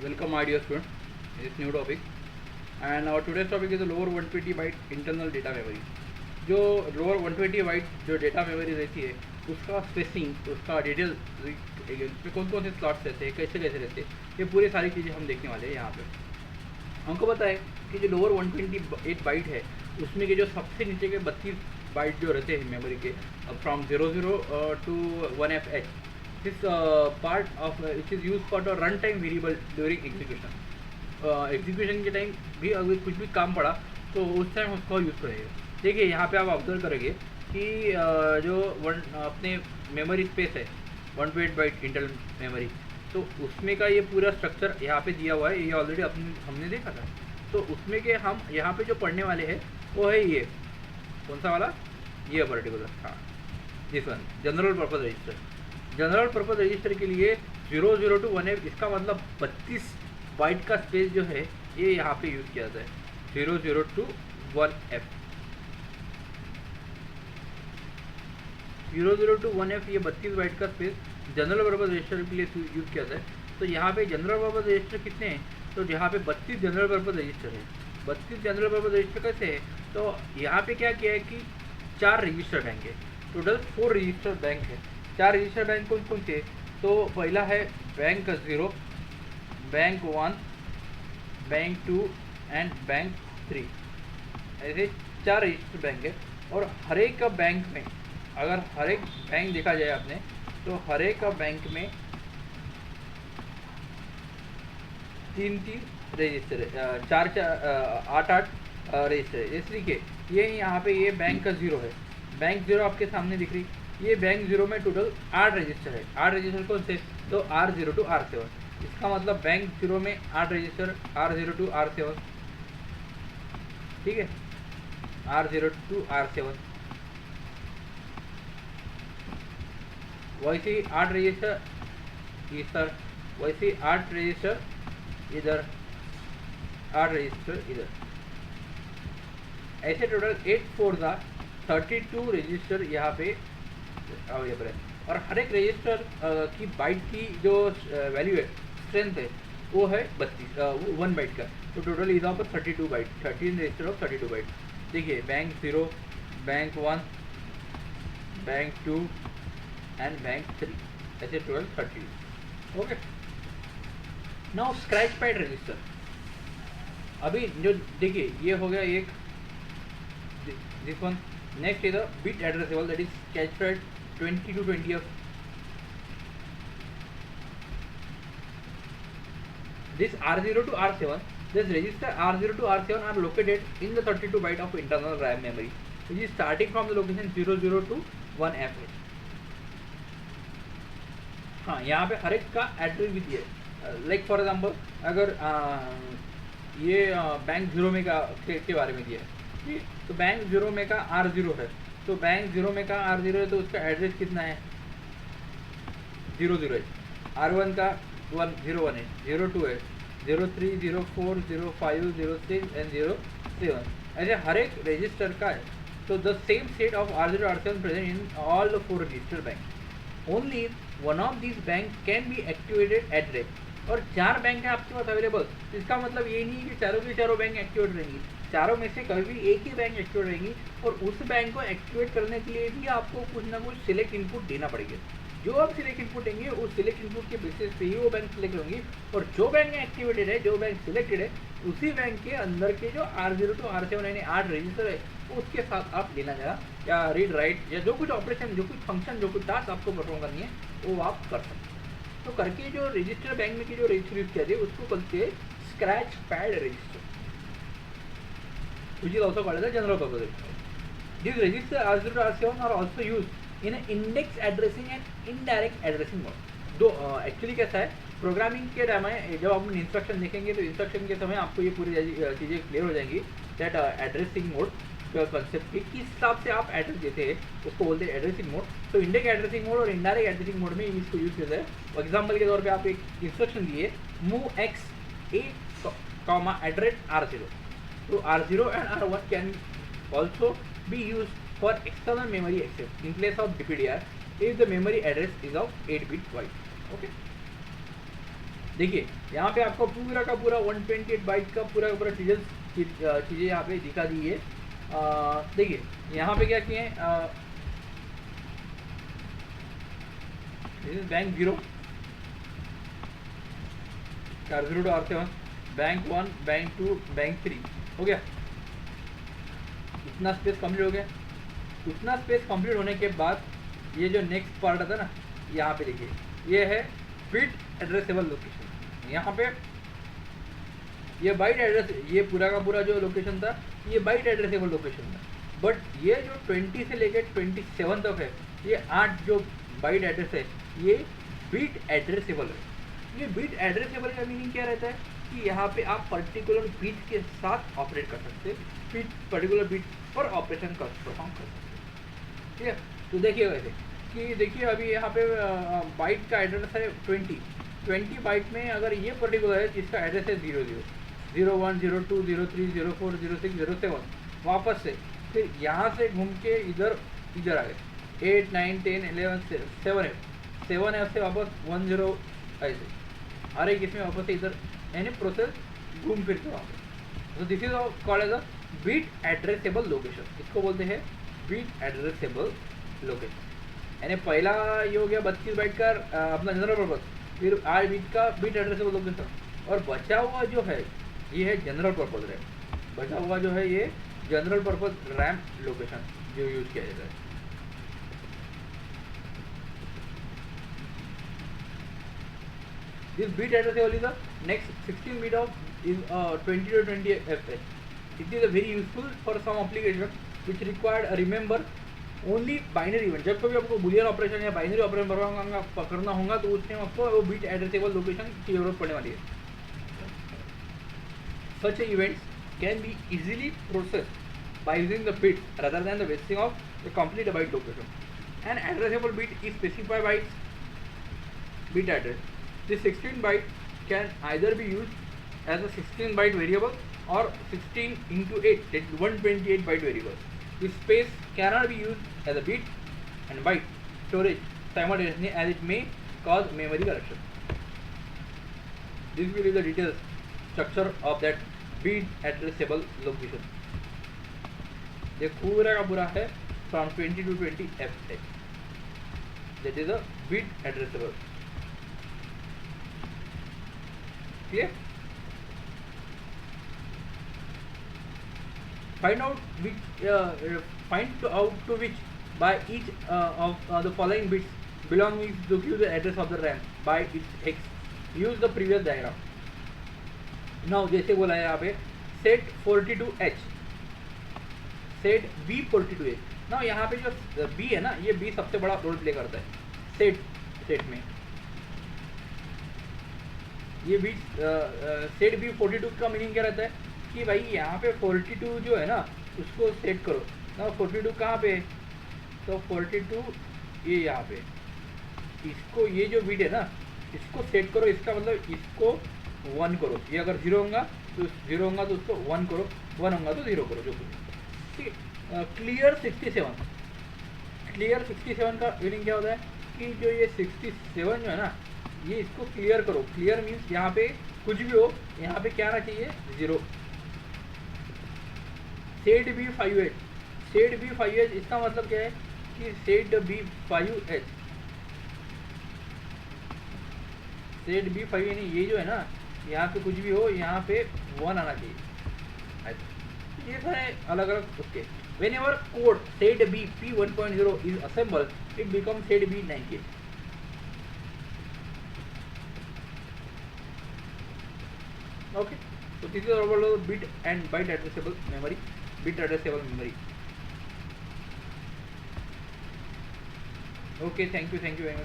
Welcome my dear student in this new topic, and our today's topic is the lower 120 byte internal data memory. जो lower 120 bite जो data memory रहती है उसका spacing, उसका detail, उसमें कौन कौन से स्लॉट्स रहते हैं, कैसे कैसे रहते हैं, ये पूरी सारी चीज़ें हम देखने वाले हैं यहाँ पे। हमको पता है कि जो लोअर 128 बाइट है उसमें के जो सबसे नीचे के 32 बाइट जो रहते हैं मेमोरी के, from 00 to 1FH, this part of it is use for the run time variable during execution. Execution के टाइम भी अगर कुछ भी काम पड़ा तो उस टाइम उसको यूज़ करेंगे। देखिए यहाँ पे आप ऑब्जर्व करेंगे कि जो अपने मेमोरी स्पेस है 128 बाइट इंटरनल मेमोरी, तो उसमें का ये पूरा स्ट्रक्चर यहाँ पे दिया हुआ है, ये ऑलरेडी हमने देखा था। तो उसमें के हम यहाँ पे जो पढ़ने वाले हैं वो है ये कौन सा वाला, ये पर्टिकुलर, हाँ this one, general purpose register. General purpose register के लिए 00 to 1F, इसका मतलब 32 बाइट का स्पेस जो है ये यहाँ पे यूज़ किया जाता है। 00 to 1F, 00 to 1F, ये 32 बाइट का स्पेस जनरल पर्पज़ रजिस्टर के लिए यूज़ किया जाता है। तो यहाँ पे जनरल पर्पज़ रजिस्टर कितने हैं, तो यहाँ पे 32 जनरल पर्पज़ रजिस्टर है। 32 जनरल पर्पज़ रजिस्टर कैसे है, तो यहाँ पे क्या किया है कि 4 रजिस्टर बैंक है, टोटल 4 रजिस्टर बैंक है। 4 रजिस्टर बैंक कौन कौन से, तो पहला है bank 0, bank 1, bank 2 and bank 3, ऐसे 4 रजिस्टर बैंक है। और हर एक का बैंक में, अगर हर एक बैंक देखा जाए आपने, तो हर एक का बैंक में 3-3 रजिस्टर है, 8-8 रजिस्टर है। जैसे देखिए ये यहाँ पे ये बैंक का 0 है, बैंक 0 आपके सामने दिख रही, ये बैंक 0 में टोटल 8 रजिस्टर है। 8 रजिस्टर कौन से, तो R0 to R7, इसका मतलब बैंक 0 में 8 रजिस्टर, R0 to R7, ठीक है, R0 to R7। वैसे ही 8 रजिस्टर इधर, वैसे ही 8 रजिस्टर इधर, 8 रजिस्टर इधर, ऐसे टोटल 8 4 32 रजिस्टर यहाँ पे अवेलेबल है। और हर एक रजिस्टर की बाइट की जो वैल्यू है, स्ट्रेंथ है, वो है 1 बाइट का। तो टोटल इधर पर 32 बाइट, 13 रजिस्टर ऑफ 32 बाइट। देखिए bank 0, bank 1, bank 2 and bank 3, ऐसे total 30। Okay, now scratch pad register. अभी जो देखिए ये हो गया एक, this one. Next is the bit addressable, that is scratch pad 20 to 20F। This R0 to R7, this register R0 to R7 are located in the 32 byte of internal RAM memory, which is starting from the location 00 to 1FH। हाँ, यहाँ पे हर एक का address भी दिया है। Like for example, अगर ये बैंक 0 में का के बारे में दिया है, तो बैंक 0 में का R0 है, तो बैंक 0 में का R0 है, तो उसका एड्रेस कितना है, 00 है। R1 का 101 है, 02 है, 03, 04, 05, 06 एंड 07, ऐसे हर एक रजिस्टर का है। तो the same set of R0 R7 present in all the 4 register bank. Only one of this bank can be activated at rate. और 4 बैंक है आपके पास अवेलेबल, इसका मतलब ये नहीं कि चारों के चारों बैंक एक्टिवेट रहेंगी, चारों में से कभी भी एक ही बैंक एक्टिवेट रहेंगी। और उस बैंक को एक्टिवेट करने के लिए भी आपको कुछ ना कुछ सिलेक्ट इनपुट देना पड़ेगा। जो आप सिलेक्ट इनपुट देंगे उस सिलेक्ट इनपुट के बेसिस पे ही वो बैंक सिलेक्ट होंगी। और जो बैंक एक्टिवेटेड है, जो बैंक सिलेक्टेड है, उसी बैंक के अंदर के जो R0 to R7 यानी 8 रजिस्टर है, उसके साथ आप लेना जाना या रीड राइट या जो कुछ ऑपरेशन, जो कुछ फंक्शन, जो कुछ टास्क आपको परफॉर्म करनी है वो आप कर सकते हैं। तो करके जो रजिस्टर बैंक में की जो रजिस्टर यूज किया जाए उसको बोलते हैं scratch pad register, which is also called as a general purpose register. These registers R0 to R7 are also used in an index addressing and indirect addressing mode। दो actually कैसा है, programming के time में जब आप instruction देखेंगे तो instruction के समय आपको ये पूरी चीज़ें क्लियर हो जाएंगी। दैट एड्रेसिंग मोड कंसेप्ट के किस हिसाब से आप एड्रेस देते हैं उसको बोलते हैं एड्रेसिंग मोड। तो इंडेक्स एड्रेसिंग मोड और इनडायरेक्ट एड्रेसिंग मोड में इसको यूज किया जाए। एग्जाम्पल के तौर पे आप एक इंस्ट्रक्शन दिए मूव एक्स ए @R0, तो R0 and R1 can also be used for external memory access in place of DPTR if the memory address is of 8-bit wide। Okay, देखिए यहाँ पे आपको पूरा का पूरा 128 बाइट का पूरा डिटेल्स चीज़ें यहाँ पे दिखा दी है। देखिए यहाँ पे क्या किए हैं, bank 0 R0 to R7, bank 1, bank 2, bank 3 हो गया। इतना स्पेस कंप्लीट हो गया। उतना स्पेस कंप्लीट होने के बाद ये जो नेक्स्ट पार्ट आता है ना, यहाँ पे देखिए ये है बिट एड्रेसेबल लोकेशन। यहाँ पे ये बाइट एड्रेस, ये पूरा का पूरा जो लोकेशन था ये बाइट एड्रेसेबल लोकेशन था, बट ये जो 20 से लेकर 27 तक है, ये 8 जो बाइट एड्रेस है ये बिट एड्रेसेबल है। ये बिट एड्रेसेबल का मीनिंग क्या रहता है कि यहाँ पे आप पर्टिकुलर बिट के साथ ऑपरेट कर सकते हैं, पर्टिकुलर बिट पर ऑपरेशन परफॉर्म कर सकते हैं। ठीक है, तो देखिए वैसे कि देखिए अभी यहाँ पे बाइट का एड्रेस है 20 बाइट में अगर ये पर्टिकुलर है जिसका एड्रेस है 00, 01, 02, 03, 04, 06, 07, वापस से फिर यहाँ से घूम के इधर आ गए 8, 9, 10, 11, 7 है उससे वापस 10 ऐसे हर एक इसमें वापस से इधर यानी प्रोसेस घूम फिर के वापस। तो this is called as a bit addressable location, इसको बोलते हैं बिट एड्रेसेबल लोकेशन। यानी पहला ये हो गया 32 बाइट का अपना जनरल पर्पज, फिर 8 बिट का बिट एड्रेसेबल लोकेशन, और बचा हुआ जो है ये है जनरल पर्पज रैम। बचा हुआ जो है ये जनरल पर्पज रैम लोकेशन जो यूज किया जाता है। This bit addressable is the next 16 bit of is 20 to 20 FH. It is a very useful for some application which required remember only binary event. जब कभी आपको boolean ऑपरेशन या binary operation करना होगा तो उस टाइम आपको वो बिट एड्रेसेबल लोकेशन की जरूरत पड़ने वाली है। Such events can be easily processed by using the bit rather than the wasting of the complete byte location. An addressable bit is specified by its bit address. This 16 byte can either be used as a 16 byte variable or 16 into 8, that is 128 byte variable. This space cannot be used as a bit and byte storage simultaneously as it may cause memory corruption. This will be the details structure of that bit addressable location. ये पूरा का पूरा है from 20 to 20 FH. That is a bit addressable. Clear? Find out to which by each of the following bits belonging to the address of the RAM by its hex. Use the previous diagram. Now जैसे बोला है यहाँ पे set 42H, set B42H. Now यहाँ पे जो B है ना, ये B सबसे बड़ा रोल प्ले करता है सेट में। ये बीट सेट B42 का मीनिंग क्या रहता है कि भाई यहाँ पे 42 जो है ना उसको सेट करो ना। 42 कहाँ पे, तो 42 ये यहाँ पे, इसको ये जो बीट है ना इसको सेट करो। इसका मतलब इसको 1 करो, ये अगर 0 होगा तो 0 होगा तो उसको 1 करो, 1 होगा तो 0 करो, जो कुछ। ठीक है, क्लियर 67 का मीनिंग क्या होता है कि जो ये 67 जो है ना ये इसको क्लियर करो। क्लियर मीन्स यहाँ पे कुछ भी हो, यहाँ पे क्या आना चाहिए 0। सेट B5H, इसका मतलब क्या है कि सेट B5 यानी ये जो है ना यहाँ पे कुछ भी हो यहाँ पे 1 आना चाहिए। ये सारे अलग अलग उसके। Whenever code set B P1.0 is assembled, it becomes set B98. Okay, so this is about bit and byte addressable memory, bit addressable memory. Okay, thank you very much.